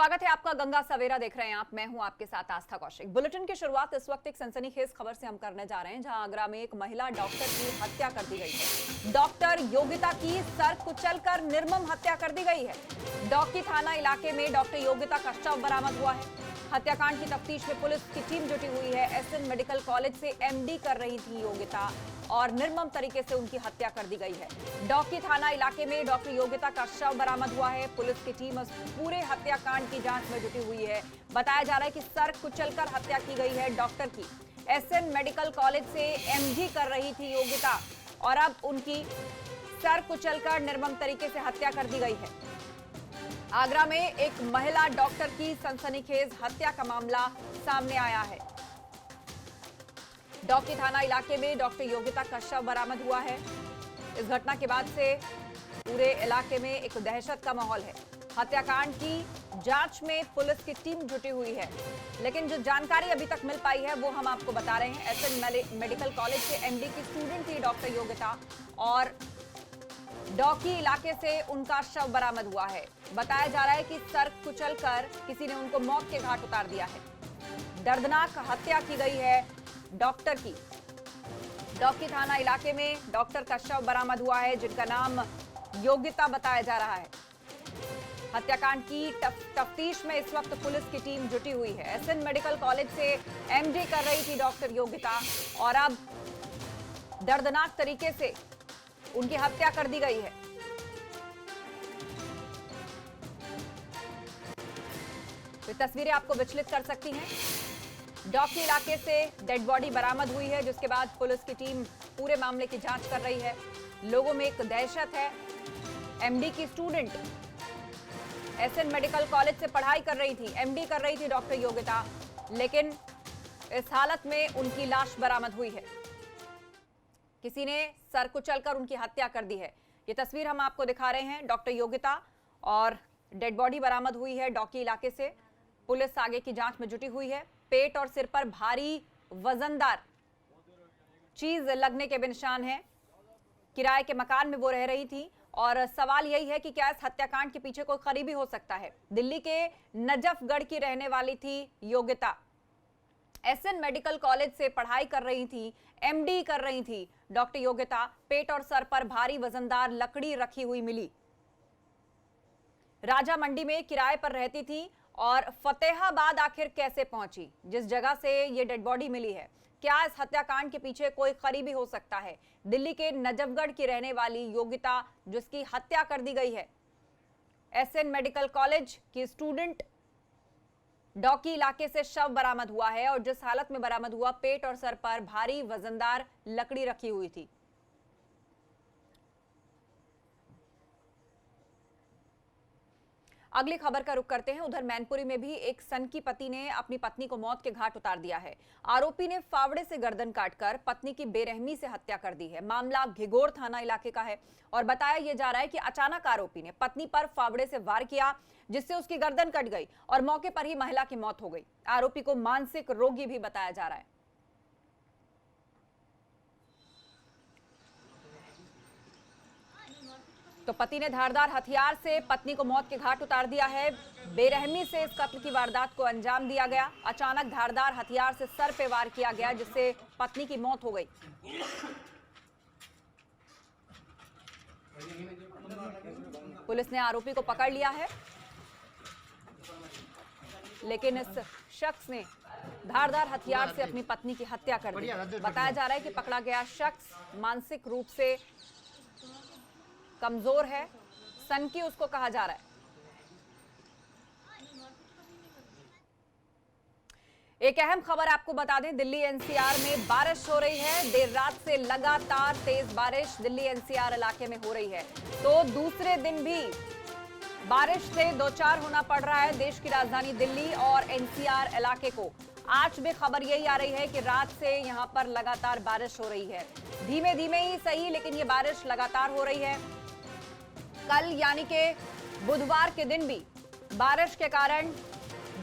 स्वागत है आपका गंगा सवेरा देख रहे हैं आप। मैं हूं आपके साथ आस्था कौशिक। बुलेटिन की शुरुआत इस वक्त एक सनसनीखेज खबर से हम करने जा रहे हैं, जहां आगरा में एक महिला डॉक्टर की हत्या कर दी गई है। डॉक्टर योगिता की सर कुचलकर निर्मम हत्या कर दी गई है। डॉकी थाना इलाके में डॉक्टर योगिता का शव बरामद हुआ है। हत्याकांड की तफ्तीश में पुलिस की टीम जुटी हुई है। एसएन मेडिकल कॉलेज से एमडी कर रही थी योगिता और निर्मम तरीके से उनकी हत्या कर दी गई है। डॉकी थाना इलाके में डॉक्टर योगिता का शव बरामद हुआ है। पुलिस की टीम पूरे हत्याकांड की जांच में जुटी हुई है। बताया जा रहा है कि सर कुचलकर हत्या की गई है डॉक्टर की। एसएन मेडिकल कॉलेज से एमडी कर रही थी योगिता और अब उनकी सर कुचलकर निर्मम तरीके से हत्या कर दी गई है। आगरा में एक महिला डॉक्टर की सनसनीखेज हत्या का मामला सामने आया है। डॉकी थाना इलाके में डॉक्टर योगिता का शव बरामद हुआ है। इस घटना के बाद से पूरे इलाके में एक दहशत का माहौल है। हत्याकांड की जांच में पुलिस की टीम जुटी हुई है, लेकिन जो जानकारी अभी तक मिल पाई है वो हम आपको बता रहे हैं। एसएन मेडिकल कॉलेज से एमडी की स्टूडेंट थी डॉक्टर योगिता और डॉकी इलाके से उनका शव बरामद हुआ है। बताया जा रहा है कि सर कुचलकर किसी ने उनको मौत के घाट उतार दिया है। दर्दनाक हत्या की गई है डॉक्टर की। डॉकी थाना इलाके में डॉक्टर का शव बरामद हुआ है, जिनका नाम योगिता बताया जा रहा है। हत्याकांड की तफ्तीश में इस वक्त पुलिस की टीम जुटी हुई है। एसएन मेडिकल कॉलेज से एमडी कर रही थी डॉक्टर योगिता और अब दर्दनाक तरीके से उनकी हत्या कर दी गई है। तो तस्वीरें आपको विचलित कर सकती हैं। डॉकी इलाके से डेड बॉडी बरामद हुई है, जिसके बाद पुलिस की टीम पूरे मामले की जांच कर रही है। लोगों में एक दहशत है। एमडी की स्टूडेंट एसएन मेडिकल कॉलेज से पढ़ाई कर रही थी, एमडी कर रही थी डॉक्टर योगिता, लेकिन इस हालत में उनकी लाश बरामद हुई है। किसी ने सर कुचलकर उनकी हत्या कर दी है। ये तस्वीर हम आपको दिखा रहे हैं डॉक्टर योगिता और डेड बॉडी बरामद हुई है डॉकी इलाके से। पुलिस आगे की जांच में जुटी हुई है। पेट और सिर पर भारी वजनदार चीज लगने के भी निशान हैं। किराए के मकान में वो रह रही थी और सवाल यही है कि क्या इस हत्याकांड के पीछे कोई करीबी हो सकता है। दिल्ली के नजफगढ़ की रहने वाली थी योगिता। एसएन मेडिकल कॉलेज से पढ़ाई कर रही थी, एमडी कर रही थी डॉक्टर योगिता। पेट और सर पर भारी वजनदार लकड़ी रखी हुई मिली। राजा मंडी में किराए पर रहती थी और फतेहाबाद आखिर कैसे पहुंची, जिस जगह से ये डेड बॉडी मिली है। क्या इस हत्याकांड के पीछे कोई करीबी हो सकता है। दिल्ली के नजफगढ़ की रहने वाली योगिता, जिसकी हत्या कर दी गई है। एसएन मेडिकल कॉलेज की स्टूडेंट, डॉकी इलाके से शव बरामद हुआ है और जिस हालत में बरामद हुआ, पेट और सर पर भारी वजनदार लकड़ी रखी हुई थी। अगली खबर का रुख करते हैं। उधर मैनपुरी में भी एक सनकी पति ने अपनी पत्नी को मौत के घाट उतार दिया है। आरोपी ने फावड़े से गर्दन काटकर पत्नी की बेरहमी से हत्या कर दी है। मामला घिगोर थाना इलाके का है और बताया यह जा रहा है कि अचानक आरोपी ने पत्नी पर फावड़े से वार किया, जिससे उसकी गर्दन कट गई और मौके पर ही महिला की मौत हो गई। आरोपी को मानसिक रोगी भी बताया जा रहा है। तो पति ने धारदार हथियार से पत्नी को मौत के घाट उतार दिया है। बेरहमी से इस कत्ल की वारदात को अंजाम दिया गया। अचानक धारदार हथियार से सर पे वार किया गया, जिससे पत्नी की मौत हो गई। पुलिस ने आरोपी को पकड़ लिया है, लेकिन इस शख्स ने धारदार हथियार से अपनी पत्नी की हत्या कर दी। बताया जा रहा है कि पकड़ा गया शख्स मानसिक रूप से कमजोर है। सनकी उसको कहा जा रहा है। एक अहम खबर आपको बता दें, दिल्ली एनसीआर में बारिश हो रही है। देर रात से लगातार तेज बारिश दिल्ली एनसीआर इलाके में हो रही है। तो दूसरे दिन भी बारिश से दो चार होना पड़ रहा है देश की राजधानी दिल्ली और एनसीआर इलाके को। आज भी खबर यही आ रही है कि रात से यहां पर लगातार बारिश हो रही है। धीमे धीमे ही सही, लेकिन ये बारिश लगातार हो रही है। कल यानी कि बुधवार के दिन भी बारिश के कारण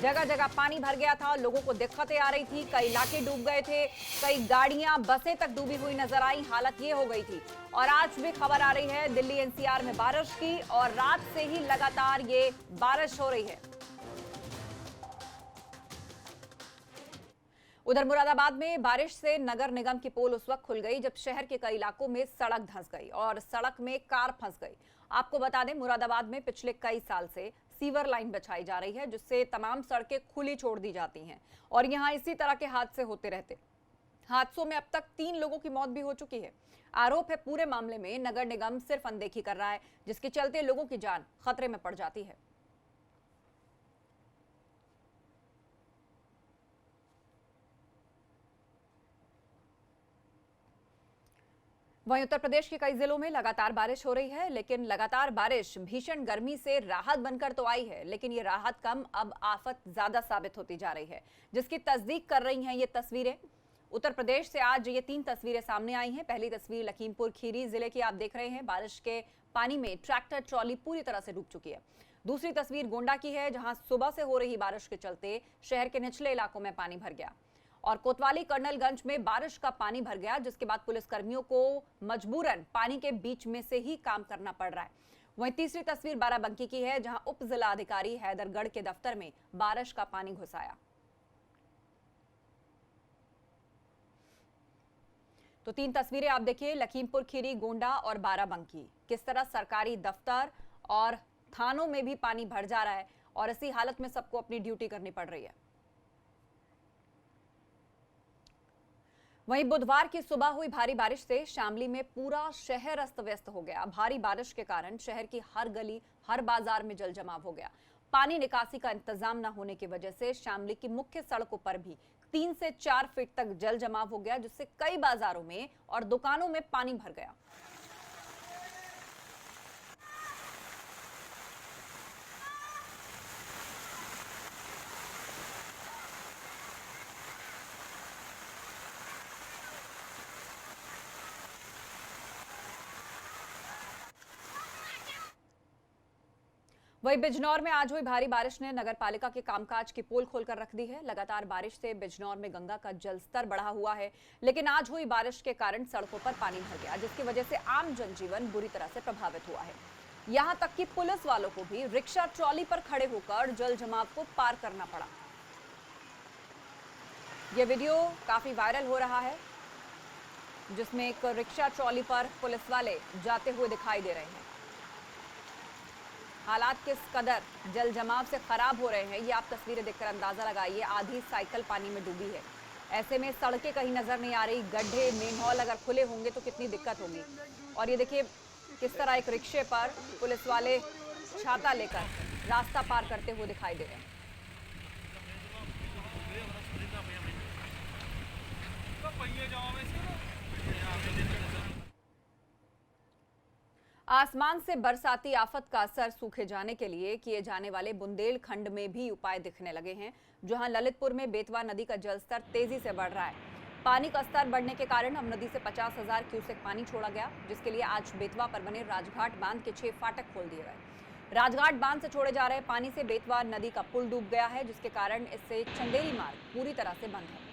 जगह जगह पानी भर गया था। लोगों को दिक्कतें आ रही थी। कई इलाके डूब गए थे, कई गाड़ियां, बसें तक डूबी हुई नजर आई। हालत ये हो गई थी। और आज भी खबर आ रही है दिल्ली एनसीआर में बारिश की और रात से ही लगातार ये बारिश हो रही है। उधर मुरादाबाद में बारिश से नगर निगम की पोल उस वक्त खुल गई जब शहर के कई इलाकों में सड़क धंस गई और सड़क में कार फंस गई। आपको बता दें, मुरादाबाद में पिछले कई साल से सीवर लाइन बिछाई जा रही है, जिससे तमाम सड़कें खुली छोड़ दी जाती हैं और यहां इसी तरह के हादसे होते रहते। हादसों में अब तक 3 लोगों की मौत भी हो चुकी है। आरोप है पूरे मामले में नगर निगम सिर्फ अनदेखी कर रहा है, जिसके चलते लोगों की जान खतरे में पड़ जाती है। वहीं उत्तर प्रदेश के कई जिलों में लगातार बारिश हो रही है, लेकिन लगातार बारिश भीषण गर्मी से राहत बनकर तो आई है, लेकिन ये राहत कम अब आफत ज्यादा साबित होती जा रही है, जिसकी तस्दीक कर रही हैं ये तस्वीरें। उत्तर प्रदेश से आज ये 3 तस्वीरें सामने आई हैं। पहली तस्वीर लखीमपुर खीरी जिले की आप देख रहे हैं। बारिश के पानी में ट्रैक्टर ट्रॉली पूरी तरह से डूब चुकी है। दूसरी तस्वीर गोंडा की है, जहां सुबह से हो रही बारिश के चलते शहर के निचले इलाकों में पानी भर गया और कोतवाली कर्नलगंज में बारिश का पानी भर गया, जिसके बाद पुलिसकर्मियों को मजबूरन पानी के बीच में से ही काम करना पड़ रहा है। वहीं तीसरी तस्वीर बाराबंकी की है, जहां उप जिला अधिकारी हैदरगढ़ के दफ्तर में बारिश का पानी घुस आया। तो 3 तस्वीरें आप देखिए, लखीमपुर खीरी, गोंडा और बाराबंकी। किस तरह सरकारी दफ्तर और थानों में भी पानी भर जा रहा है और इसी हालत में सबको अपनी ड्यूटी करनी पड़ रही है। वहीं बुधवार की सुबह हुई भारी बारिश से शामली में पूरा शहर अस्त व्यस्त हो गया। भारी बारिश के कारण शहर की हर गली, हर बाजार में जल जमाव हो गया। पानी निकासी का इंतजाम न होने की वजह से शामली की मुख्य सड़कों पर भी 3 से 4 फीट तक जल जमाव हो गया, जिससे कई बाजारों में और दुकानों में पानी भर गया। वहीं बिजनौर में आज हुई भारी बारिश ने नगर पालिका के कामकाज की पोल खोलकर रख दी है। लगातार बारिश से बिजनौर में गंगा का जलस्तर बढ़ा हुआ है, लेकिन आज हुई बारिश के कारण सड़कों पर पानी भर गया, जिसकी वजह से आम जनजीवन बुरी तरह से प्रभावित हुआ है। यहां तक कि पुलिस वालों को भी रिक्शा ट्रॉली पर खड़े होकर जल जमाव को पार करना पड़ा। यह वीडियो काफी वायरल हो रहा है, जिसमें एक रिक्शा ट्रॉली पर पुलिस वाले जाते हुए दिखाई दे रहे हैं। हालात किस कदर जल जमाव से खराब हो रहे हैं, ये आप तस्वीरें देखकर अंदाजा लगाइए। आधी साइकिल पानी में डूबी है। ऐसे में सड़कें कहीं नजर नहीं आ रही। गड्ढे, मेन हॉल अगर खुले होंगे तो कितनी दिक्कत होगी। और ये देखिए किस तरह एक रिक्शे पर पुलिस वाले छाता लेकर रास्ता पार करते हुए दिखाई दे रहे हैं। आसमान से बरसाती आफत का असर सूखे जाने के लिए किए जाने वाले बुंदेलखंड में भी उपाय दिखने लगे हैं, जहां ललितपुर में बेतवा नदी का जलस्तर तेजी से बढ़ रहा है। पानी का स्तर बढ़ने के कारण अब नदी से 50,000 क्यूसेक पानी छोड़ा गया, जिसके लिए आज बेतवा पर बने राजघाट बांध के 6 फाटक खोल दिए गए। राजघाट बांध से छोड़े जा रहे पानी से बेतवा नदी का पुल डूब गया है, जिसके कारण इससे चंदेरी मार्ग पूरी तरह से बंद है।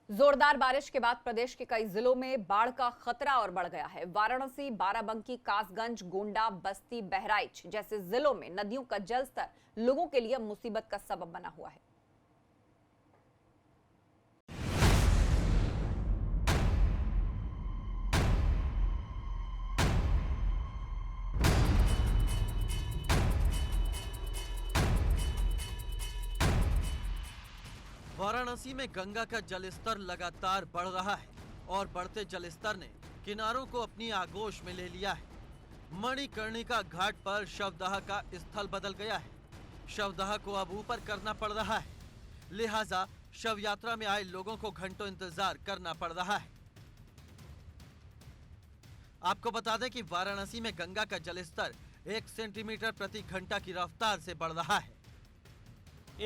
जोरदार बारिश के बाद प्रदेश के कई जिलों में बाढ़ का खतरा और बढ़ गया है। वाराणसी, बाराबंकी, कासगंज, गोंडा, बस्ती, बहराइच जैसे जिलों में नदियों का जलस्तर लोगों के लिए मुसीबत का सबब बना हुआ है। वाराणसी में गंगा का जलस्तर लगातार बढ़ रहा है और बढ़ते जलस्तर ने किनारों को अपनी आगोश में ले लिया है। मणिकर्णिका घाट पर शवदाह का स्थल बदल गया है। शवदाह को अब ऊपर करना पड़ रहा है, लिहाजा शव यात्रा में आए लोगों को घंटों इंतजार करना पड़ रहा है। आपको बता दें कि वाराणसी में गंगा का जलस्तर 1 सेंटीमीटर प्रति घंटा की रफ्तार से बढ़ रहा है।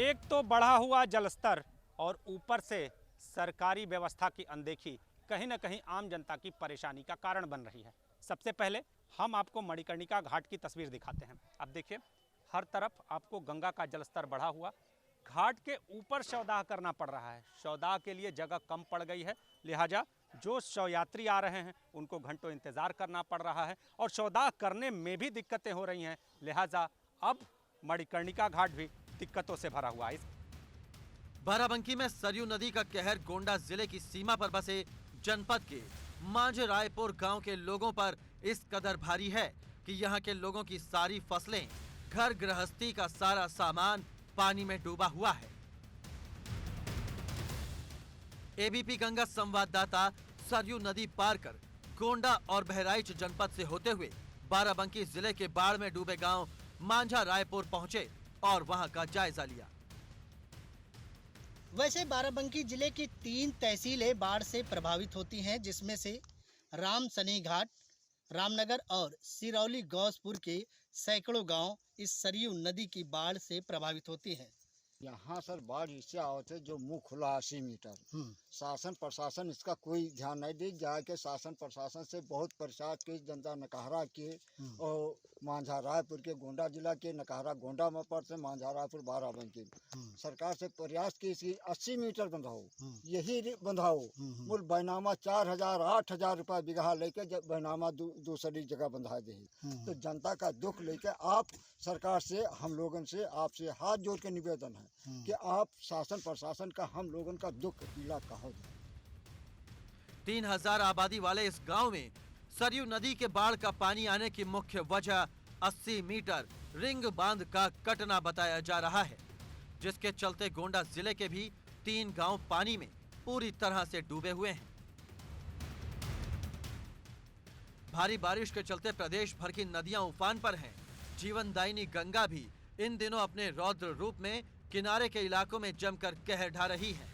एक तो बढ़ा हुआ जलस्तर और ऊपर से सरकारी व्यवस्था की अनदेखी कहीं न कहीं आम जनता की परेशानी का कारण बन रही है। सबसे पहले हम आपको मणिकर्णिका घाट की तस्वीर दिखाते हैं। अब देखिए, हर तरफ आपको गंगा का जलस्तर बढ़ा हुआ, घाट के ऊपर शवदाह करना पड़ रहा है। शवदाह के लिए जगह कम पड़ गई है, लिहाजा जो शव यात्री आ रहे हैं उनको घंटों इंतजार करना पड़ रहा है और शवदाह करने में भी दिक्कतें हो रही हैं। लिहाजा अब मणिकर्णिका घाट भी दिक्कतों से भरा हुआ है। बाराबंकी में सरयू नदी का कहर गोंडा जिले की सीमा पर बसे जनपद के मांझरायपुर गांव के लोगों पर इस कदर भारी है कि यहां के लोगों की सारी फसलें, घर गृहस्थी का सारा सामान पानी में डूबा हुआ है। एबीपी गंगा संवाददाता सरयू नदी पार कर गोंडा और बहराइच जनपद से होते हुए बाराबंकी जिले के बाढ़ में डूबे गांव मांझरायपुर पहुंचे और वहां का जायजा लिया। वैसे बाराबंकी जिले की 3 तहसीलें बाढ़ से प्रभावित होती हैं, जिसमें से राम सनी घाट, रामनगर और सिरौली गौसपुर के सैकड़ों गांव इस सरयू नदी की बाढ़ से प्रभावित होती हैं। यहाँ सर बाढ़ इससे आवत है जो मुंह खुला 80 मीटर। शासन प्रशासन इसका कोई ध्यान नहीं दे जाके शासन प्रशासन से बहुत परेशान के जनता नकहरा के और मांझरायपुर के गोंडा जिला के नकहरा गोंडा में पड़ते मांझरायपुर बाराबंकी सरकार से प्रयास की इसकी 80 मीटर बंधाओ, यही बंधाओ। मूल बैनामा 4,000-8,000 रुपया बीघा लेके जब बैनामा दूसरी जगह बंधा दे। तो जनता का दुख लेके आप सरकार से हम लोगों से आपसे हाथ जोड़ के निवेदन है कि आप शासन प्रशासन का हम लोगों का दुख पीड़ा कहो। 3000 आबादी वाले इस गांव में सरयू नदी के बाढ़ का पानी आने की मुख्य वजह 80 मीटर रिंग बांध का कटना बताया जा रहा है, जिसके चलते गोंडा जिले के भी 3 गांव पानी में पूरी तरह से डूबे हुए हैं। भारी बारिश के चलते प्रदेश भर की नदियां उफान पर हैं। जीवनदायिनी गंगा भी इन दिनों अपने रौद्र रूप में किनारे के इलाकों में जमकर कहर ढा रही है।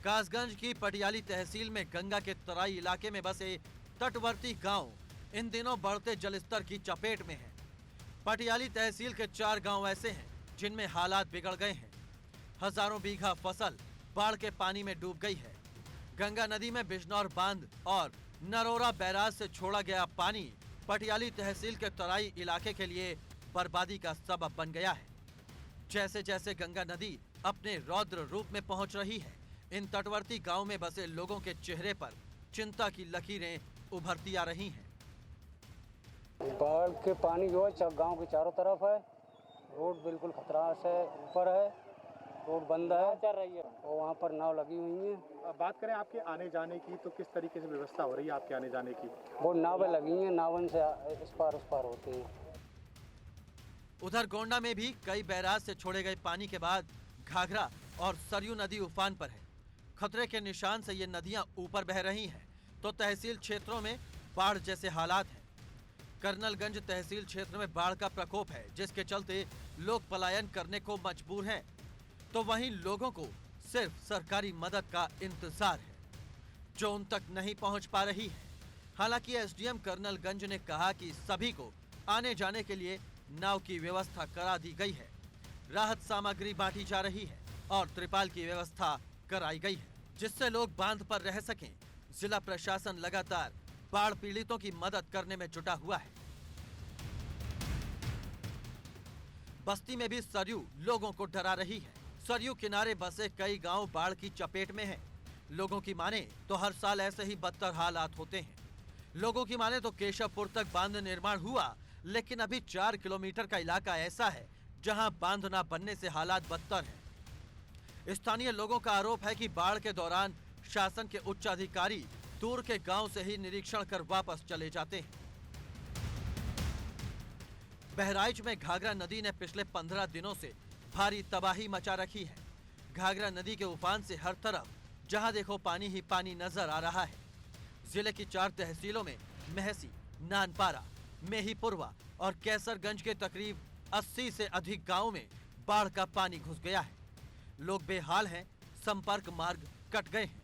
कासगंज की पटियाली तहसील में गंगा के तराई इलाके में बसे तटवर्ती गांव इन दिनों बढ़ते जलस्तर की चपेट में हैं। पटियाली तहसील के 4 गांव ऐसे हैं जिनमें हालात बिगड़ गए हैं। हजारों बीघा फसल बाढ़ के पानी में डूब गई है। गंगा नदी में बिजनौर बांध और नरोरा बैराज से छोड़ा गया पानी पटियाली तहसील के तराई इलाके के लिए बर्बादी का सबब बन गया है। जैसे जैसे गंगा नदी अपने रौद्र रूप में पहुंच रही है, इन तटवर्ती गांव में बसे लोगों के चेहरे पर चिंता की लकीरें उभरती आ रही हैं। बाढ़ के पानी जो है गांव के चारों तरफ है, रोड बिल्कुल खतरा से ऊपर है, रोड बंद है चल रही है और वहाँ पर नाव लगी हुई है। बात करें आपके आने जाने की तो किस तरीके से व्यवस्था हो रही है आपके आने जाने की? वो नावें लगी हैं, नावन से इस पार उस पार होते हैं। उधर गोंडा में भी कई बैराज से छोड़े गए पानी के बाद घाघरा और सरयू नदी उफान पर है। खतरे के निशान से ये नदियां ऊपर बह रही हैं, तो तहसील क्षेत्रों में बाढ़ जैसे हालात हैं। कर्नलगंज तहसील क्षेत्र में बाढ़ का प्रकोप है, जिसके चलते लोग पलायन करने को मजबूर हैं, तो वहीं लोगों को सिर्फ सरकारी मदद का इंतजार है, जो उन तक नहीं पहुंच पा रही है। हालांकि एसडीएम कर्नलगंज ने कहा कि सभी को आने जाने के लिए नाव की व्यवस्था करा दी गई है, राहत सामग्री बांटी जा रही है और त्रिपाल की व्यवस्था कराई गई है, जिससे लोग बांध पर रह सकें। जिला प्रशासन लगातार बाढ़ पीड़ितों की मदद करने में जुटा हुआ है। बस्ती में भी सरयू लोगों को डरा रही है। सरयू किनारे बसे कई गांव बाढ़ की चपेट में हैं। लोगों की माने तो हर साल ऐसे ही बदतर हालात होते हैं। लोगों की माने तो केशवपुर तक बांध निर्माण हुआ, लेकिन अभी 4 किलोमीटर का इलाका ऐसा है जहां बांध न बनने से हालात बदतर हैं। स्थानीय लोगों का आरोप है कि बाढ़ के दौरान शासन के उच्च अधिकारी दूर के गांव से ही निरीक्षण कर वापस चले जाते हैं। बहराइच में घाघरा नदी ने पिछले 15 दिनों से भारी तबाही मचा रखी है। घाघरा नदी के उफान से हर तरफ जहां देखो पानी ही पानी नजर आ रहा है। जिले की 4 तहसीलों में महसी, नानपारा, मेहीपुरवा और कैसरगंज के तकरीब 80 से अधिक गांवों में बाढ़ का पानी घुस गया है। लोग बेहाल हैं, संपर्क मार्ग कट गए हैं।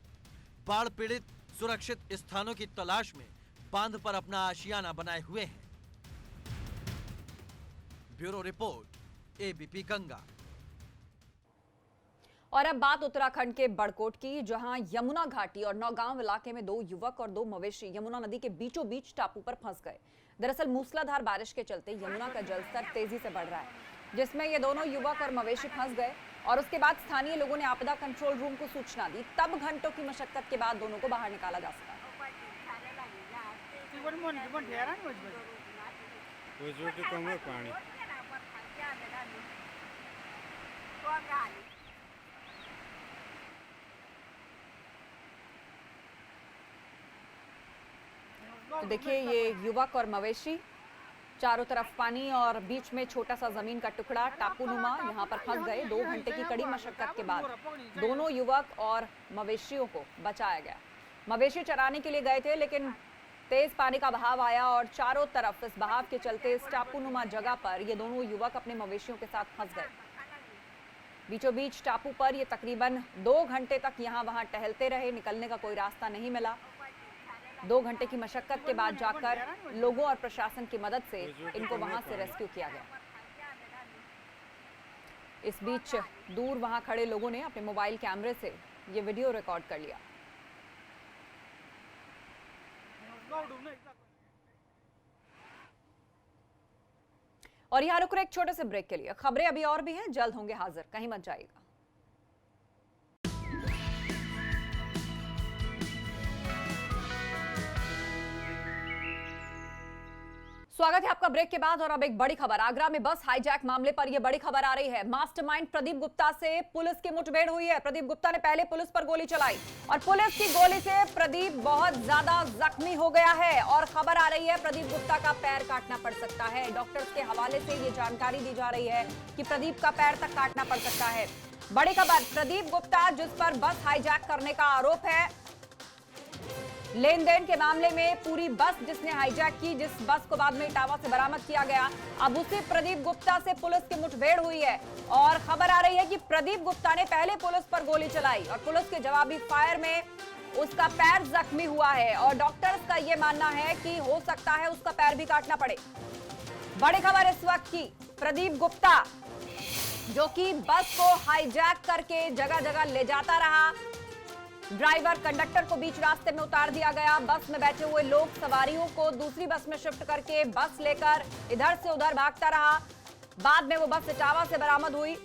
बाढ़ पीड़ित सुरक्षित स्थानों की तलाश में बांध पर अपना आशियाना बनाए हुए हैं। Bureau report, ABP Ganga. और अब बात उत्तराखंड के बड़कोट की, जहां यमुना घाटी और नौगांव इलाके में 2 युवक और 2 मवेशी यमुना नदी के बीचों बीच टापू पर फंस गए। दरअसल मूसलाधार बारिश के चलते यमुना का जलस्तर तेजी से बढ़ रहा है, जिसमें ये दोनों युवक और मवेशी फंस गए और उसके बाद स्थानीय लोगों ने आपदा कंट्रोल रूम को सूचना दी। तब घंटों की मशक्कत के बाद दोनों को बाहर निकाला जा सका। तो देखिए ये युवक और मवेशी, चारों तरफ पानी और बीच में छोटा सा जमीन का टुकड़ा टापूनुमा, यहाँ पर फंस गए। 2 घंटे की कड़ी मशक्कत के बाद दोनों युवक और मवेशियों को बचाया गया। मवेशी चराने के लिए गए थे, लेकिन तेज पानी का बहाव आया और चारों तरफ इस बहाव के चलते इस टापूनुमा जगह पर ये दोनों युवक अपने मवेशियों के साथ फंस गए। बीचों बीच टापू पर ये तकरीबन 2 घंटे तक यहाँ वहां टहलते रहे, निकलने का कोई रास्ता नहीं मिला। 2 घंटे की मशक्कत के बाद जाकर लोगों और प्रशासन की मदद से इनको वहां से रेस्क्यू किया गया। इस बीच दूर वहां खड़े लोगों ने अपने मोबाइल कैमरे से ये वीडियो रिकॉर्ड कर लिया। और यहाँ रुक रहे एक छोटे से ब्रेक के लिए। खबरें अभी और भी हैं, जल्द होंगे हाजिर, कहीं मत जाइएगा। स्वागत है आपका ब्रेक के बाद। और अब एक बड़ी खबर, आगरा में बस हाईजैक मामले पर यह बड़ी खबर आ रही है। मास्टरमाइंड प्रदीप गुप्ता से पुलिस की मुठभेड़ हुई है। प्रदीप गुप्ता ने पहले पुलिस पर गोली चलाई और पुलिस की गोली से प्रदीप बहुत ज्यादा जख्मी हो गया है और खबर आ रही है प्रदीप गुप्ता का पैर काटना पड़ सकता है। डॉक्टर्स के हवाले से ये जानकारी दी जा रही है कि प्रदीप का पैर तक काटना पड़ सकता है। बड़ी खबर, प्रदीप गुप्ता जिस पर बस हाईजैक करने का आरोप है, लेन देन के मामले में पूरी बस जिसने हाईजैक की, जिस बस को बाद में इटावा से बरामद किया गया, अब उसी प्रदीप गुप्ता से पुलिस की मुठभेड़ हुई है। और खबर आ रही है कि प्रदीप गुप्ता ने पहले पुलिस पर गोली चलाई और पुलिस के जवाबी फायर में उसका पैर जख्मी हुआ है और डॉक्टर्स का यह मानना है कि हो सकता है उसका पैर भी काटना पड़े। बड़ी खबर इस वक्त की, प्रदीप गुप्ता जो कि बस को हाईजैक करके जगह जगह ले जाता रहा, ड्राइवर कंडक्टर को बीच रास्ते में उतार दिया गया, बस में बैठे हुए लोग सवारियों को दूसरी बस में शिफ्ट करके बस लेकर इधर से उधर भागता रहा। बाद में वो बस इटावा से बरामद हुई।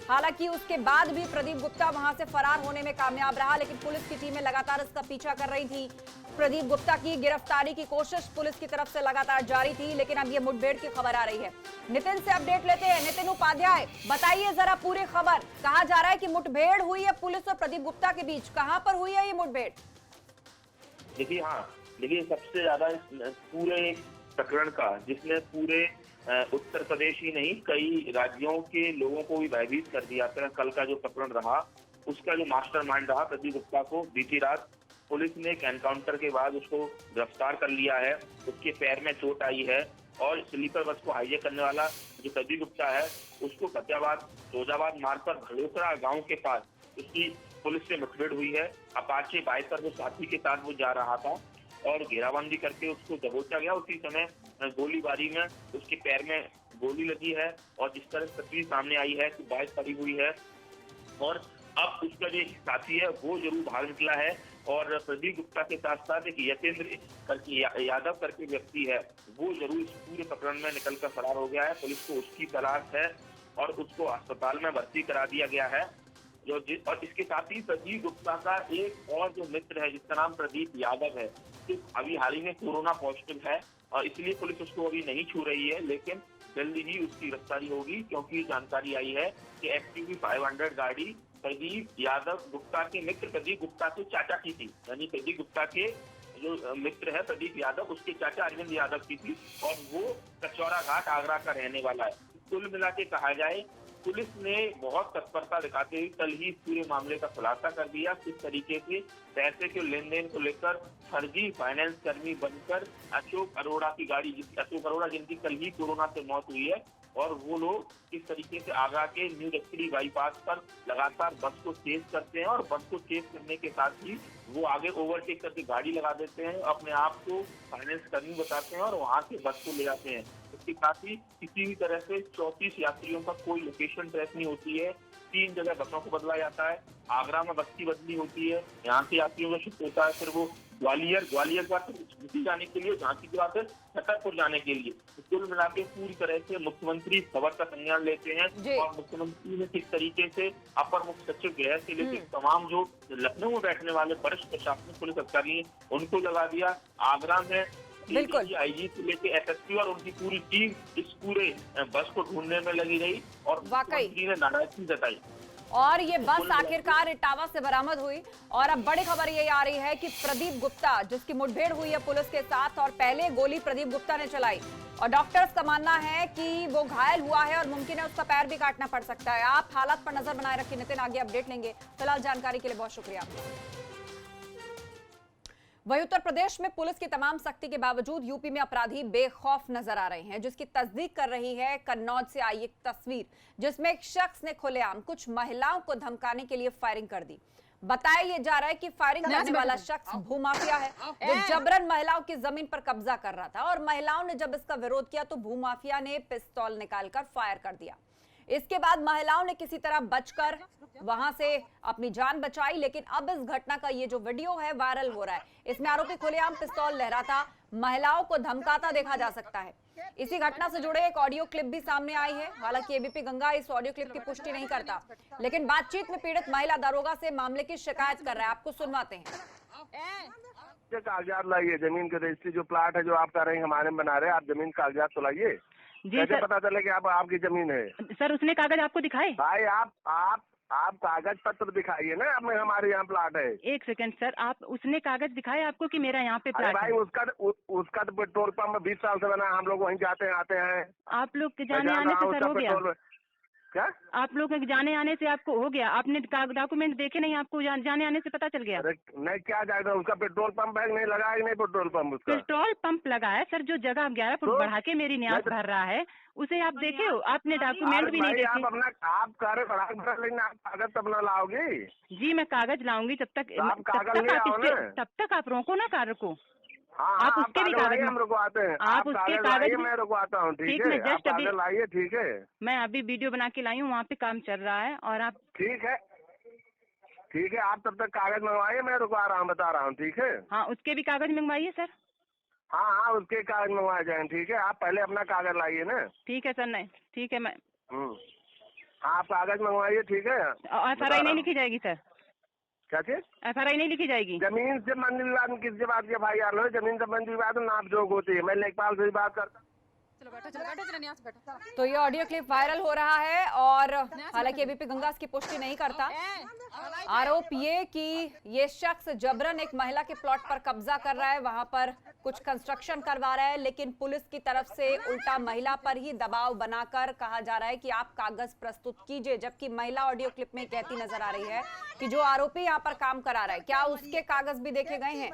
हालांकि उसके बाद भी प्रदीप गुप्ता वहां से फरार होने में कामयाब रहा, लेकिन पुलिस की टीमें लगातार इसका पीछा कर रही थी। प्रदीप गुप्ता की गिरफ्तारी की कोशिश पुलिस की तरफ से लगातार जारी थी, लेकिन अब ये मुठभेड़ की खबर आ रही है। नितिन से अपडेट लेते हैं। नितिन उपाध्याय, बताइए जरा पूरी खबर। कहा जा रहा है कि मुठभेड़ हुई है पुलिस और प्रदीप गुप्ता के बीच, कहां पर हुई है ये मुठभेड़? देखिए सबसे ज्यादा पूरे प्रकरण का, जिसने पूरे उत्तर प्रदेश ही नहीं कई राज्यों के लोगों को भी भयभीत कर दिया था, कल का जो प्रकरण रहा उसका जो मास्टरमाइंड रहा प्रदीप गुप्ता को बीती रात पुलिस ने एक एनकाउंटर के बाद उसको गिरफ्तार कर लिया है। उसके पैर में चोट आई है और स्लीपर बस को हाईजैक करने वाला जो प्रदीप गुप्ता है उसको फतेहाबाद मार्ग पर भड़ोसरा गांव के पास उसकी पुलिस से मुठभेड़ हुई है। अपाचे बाइक पर वो साथी के साथ वो जा रहा था और घेराबंदी करके उसको दबोचा गया। उसी समय गोलीबारी में उसके पैर में गोली लगी है और जिस तरह तस्वीर सामने आई है कि बाइक पड़ी हुई है और अब उसका जो साथी है वो जरूर बाहर निकला है और प्रदीप गुप्ता के साथ साथ एक यतेंद्र यादव करके व्यक्ति है वो जरूर इस पूरे प्रकरण में निकल कर फरार हो गया है। पुलिस को उसकी तलाश है और उसको अस्पताल में भर्ती करा दिया गया है। और इसके साथ ही प्रदीप गुप्ता का एक और जो मित्र है जिसका नाम प्रदीप यादव है, तो अभी हाल ही में कोरोना पॉजिटिव है और इसलिए पुलिस उसको अभी नहीं छू रही है, लेकिन जल्दी ही उसकी गिरफ्तारी होगी क्योंकि जानकारी आई है कि एक्टिव 500 गाड़ी प्रदीप यादव गुप्ता के मित्र प्रदीप गुप्ता के चाचा की थी, यानी प्रदीप गुप्ता के जो मित्र है प्रदीप यादव उसके चाचा अरविंद यादव की थी और वो कचौरा घाट आगरा का रहने वाला है। कुल मिला के कहा जाए पुलिस ने बहुत तत्परता दिखाते हुए कल ही पूरे मामले का खुलासा कर दिया। किस तरीके से पैसे के लेन देन को लेकर फर्जी फाइनेंस कर्मी बनकर अशोक अरोड़ा की गाड़ी, अशोक अरोड़ा जिनकी कल ही कोरोना से मौत हुई है, और वो लोग किस तरीके से आगरा के न्यू लक्ष्मी बाईपास पर लगातार बस को चेस करते हैं और बस को चेस करने के साथ ही वो आगे ओवरटेक करके गाड़ी लगा देते हैं, अपने आप को फाइनेंस कर्मी बताते हैं और वहां से बस को ले जाते हैं। इसके साथ ही किसी भी तरह से 34 यात्रियों का कोई लोकेशन ट्रैक नहीं होती है। 3 जगह बसों को बदला जाता है। आगरा में बस की बदली होती है, यहाँ से यात्रियों का शिफ्ट होता है, फिर वो ग्वालियर के बाद झांसी जाने के लिए, झांसी के बाद छतरपुर जाने के लिए। तो कुल मिला के पूरी तरह से मुख्यमंत्री खबर का संज्ञान लेते हैं और मुख्यमंत्री ने किस तरीके से अपर मुख्य सचिव गृह से लेकर तमाम जो लखनऊ में बैठने वाले वरिष्ठ प्रशासनिक पुलिस अधिकारी हैं उनको लगा दिया। आगरा में आईजी से लेकर एसएसपी और उनकी पूरी टीम इस पूरे बस को ढूंढने में लगी रही और मुख्यमंत्री ने नाराजगी जताई। और ये बस आखिरकार इटावा से बरामद हुई। और अब बड़ी खबर ये आ रही है कि प्रदीप गुप्ता, जिसकी मुठभेड़ हुई है पुलिस के साथ और पहले गोली प्रदीप गुप्ता ने चलाई और डॉक्टर्स का मानना है कि वो घायल हुआ है और मुमकिन है उसका पैर भी काटना पड़ सकता है। आप हालात पर नजर बनाए रखिए नितिन, आगे अपडेट लेंगे। फिलहाल जानकारी के लिए बहुत शुक्रिया। वहीं उत्तर प्रदेश में पुलिस की तमाम सख्ती के बावजूद यूपी में अपराधी बेखौफ नजर आ रहे हैं, जिसकी तस्दीक कर रही है कन्नौज से आई एक तस्वीर, जिसमें एक शख्स ने खुलेआम कुछ महिलाओं को धमकाने के लिए फायरिंग कर दी। बताया ये जा रहा है कि फायरिंग करने वाला शख्स भूमाफिया है जो जबरन महिलाओं की जमीन पर कब्जा कर रहा था और महिलाओं ने जब इसका विरोध किया तो भूमाफिया ने पिस्तौल निकालकर फायर कर दिया। इसके बाद महिलाओं ने किसी तरह बचकर वहां से अपनी जान बचाई। लेकिन अब इस घटना का ये जो वीडियो है वायरल हो रहा है, इसमें आरोपी खुलेआम पिस्तौल लहराता महिलाओं को धमकाता देखा जा सकता है। इसी घटना से जुड़े एक ऑडियो क्लिप भी सामने आई है। हालांकि एबीपी गंगा इस ऑडियो क्लिप की पुष्टि नहीं करता, लेकिन बातचीत में पीड़ित महिला दारोगा से मामले की शिकायत कर रहा है। आपको सुनवाते हैं। कागजात लाइए, जमीन के रजिस्ट्री जो प्लाट है जो आप कर रहे हैं हमारे में बना रहे हैं, आप जमीन कागजात तो लाइए। कैसे पता चले कि आपकी जमीन है? सर उसने कागज आपको दिखाए? भाई आप कागज पत्र दिखाइए ना, अब हमारे यहाँ प्लाट है। एक सेकंड सर, आप उसने कागज दिखाए आपको कि मेरा यहाँ पे प्लाट भाई है? उसका तो पेट्रोल पंप 20 साल से बना है, हम लोग वहीं जाते आते हैं। आप लोग के जाने आने से सर हो गया क्या? आप लोग के जाने आने से आपको हो गया? आपने डॉक्यूमेंट देखे नहीं, आपको जाने आने से पता चल गया? नहीं, क्या जाएगा, उसका पेट्रोल पंप है नहीं लगा है? नहीं पेट्रोल पंप, उसका पेट्रोल पंप लगा है सर। जो जगह 11 फुट बढ़ा के मेरी न्यास भर रहा है उसे आप देखे हो? आपने डॉक्यूमेंट भी नहीं देखे। आप अपना आप कार्य लेकिन आप कागज अपना लाओगे? जी मैं कागज लाऊंगी, तब तक आप रोको ना कार्य को। आप उसके भी कागज हम रुकवाते हैं। आप उसके कागज मैं रुकवाता हूँ, ठीक है? जस्ट अभी लाइए, ठीक है? मैं अभी वीडियो बना के लाई हूँ, वहाँ पे काम चल रहा है और आप ठीक है आप तब तक कागज मंगवाइए, मैं रुकवा रहा हूँ, बता रहा हूँ, ठीक है? हाँ उसके भी कागज मंगवाइए सर। हाँ उसके कागज मंगवाए जाए, ठीक है? आप पहले अपना कागज लाइए ना। ठीक है सर, नहीं ठीक है मैं हाँ आप कागज मंगवाइए, ठीक है? FRI नहीं लिखी जाएगी सर? क्या चीज? FRI नहीं लिखी जाएगी? जमीन से संबंधी विवाद में किस बात की FIR लो? जमीन संबंधी विवाद में नाप जोग होती है। मैं लेखपाल से भी बात करता। तो ये ऑडियो क्लिप वायरल हो रहा है और हालांकि एबीपी गंगा इसकी पुष्टि नहीं करता। आरोप ये कि ये शख्स जबरन एक महिला के प्लॉट पर कब्जा कर रहा है, वहां पर कुछ कंस्ट्रक्शन करवा रहा है, लेकिन पुलिस की तरफ से उल्टा महिला पर ही दबाव बनाकर कहा जा रहा है कि आप कागज प्रस्तुत कीजिए, जबकि महिला ऑडियो क्लिप में कहती नजर आ रही है कि जो आरोपी यहाँ पर काम करा रहा है क्या उसके कागज भी देखे गए हैं।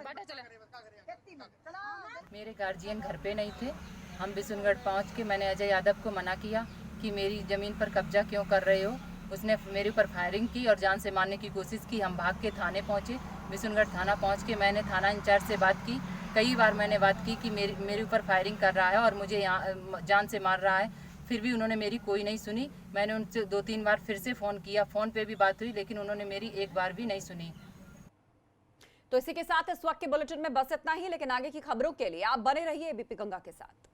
मेरे गार्जियन घर पे नहीं थे, हम बिशुनगढ़ पहुँच के मैंने अजय यादव को मना किया कि मेरी ज़मीन पर कब्जा क्यों कर रहे हो। उसने मेरे ऊपर फायरिंग की और जान से मारने की कोशिश की। हम भाग के थाने पहुँचे। बिशुनगढ़ थाना पहुँच के मैंने थाना इंचार्ज से बात की। कई बार मैंने बात की कि मेरे ऊपर फायरिंग कर रहा है और मुझे यहाँ जान से मार रहा है, फिर भी उन्होंने मेरी कोई नहीं सुनी। मैंने उनसे 2-3 बार फिर से फ़ोन किया, फ़ोन पे भी बात हुई, लेकिन उन्होंने मेरी एक बार भी नहीं सुनी। तो इसी के साथ इस वक्त के बुलेटिन में बस इतना ही, लेकिन आगे की खबरों के लिए आप बने रहिए एबीपी गंगा के साथ।